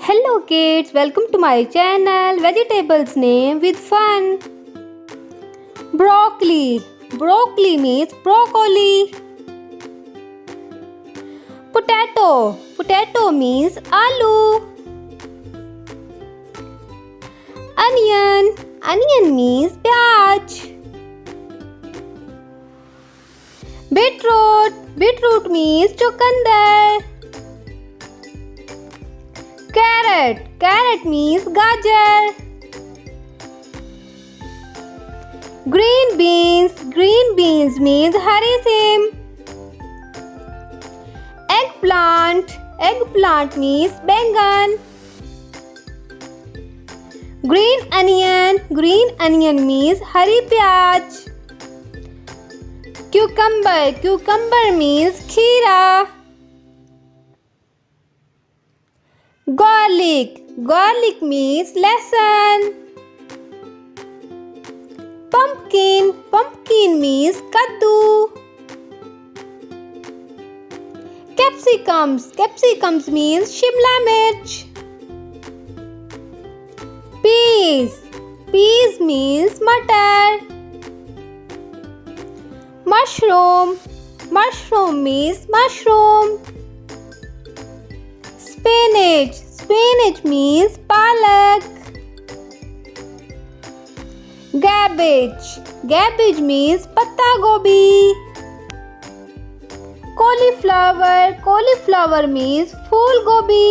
Hello kids, welcome to my channel Vegetables Name with Fun. Broccoli. Broccoli means broccoli. Potato. Potato means aloo. Onion. Onion means pyaj. Beetroot. Beetroot means chukandar. Carrot. Carrot means gajar. Green beans. Green beans means hari sim. Eggplant. Eggplant means bengan. Green onion. Green onion means hari pyaj. Cucumber. Cucumber means kheera. Garlic. Garlic means lehsun. Pumpkin. Pumpkin means kaddu. Capsicums. Capsicums means shimla mirch. Peas. Peas means matar. Mushroom. Mushroom means mushroom. Spinach. Spinach means palak. Cabbage. Cabbage means patta gobi. Cauliflower. Cauliflower means phool gobi.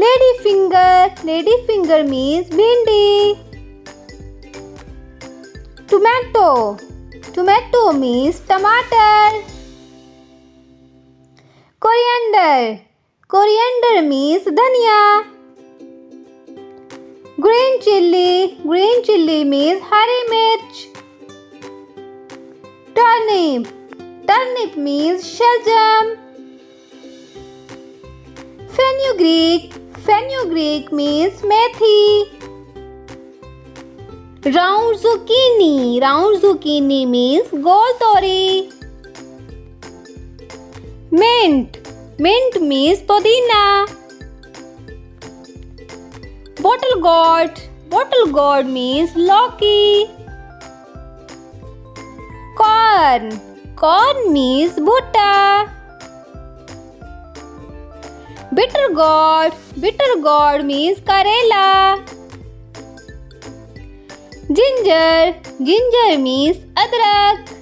Ladyfinger. Ladyfinger means bhindi. Tomato. Tomato means tomato. Coriander. Coriander means dhania. Green chilli. Green chilli means hari mirch. Turnip. Turnip means shaljam. Fenugreek. Fenugreek means methi. Round zucchini. Round zucchini means gol tori. Mint. Mint means podina. Bottle gourd. Bottle gourd means lauki. Corn. Corn means bhutta. Bitter gourd. Bitter gourd means karela. Ginger. Ginger means adrak.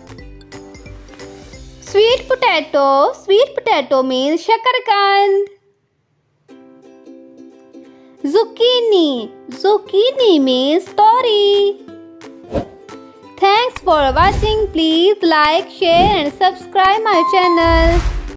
Sweet potato. Sweet potato means shakarkand. Zucchini. Zucchini means tori. Thanks for watching. Please like, share and subscribe my channel.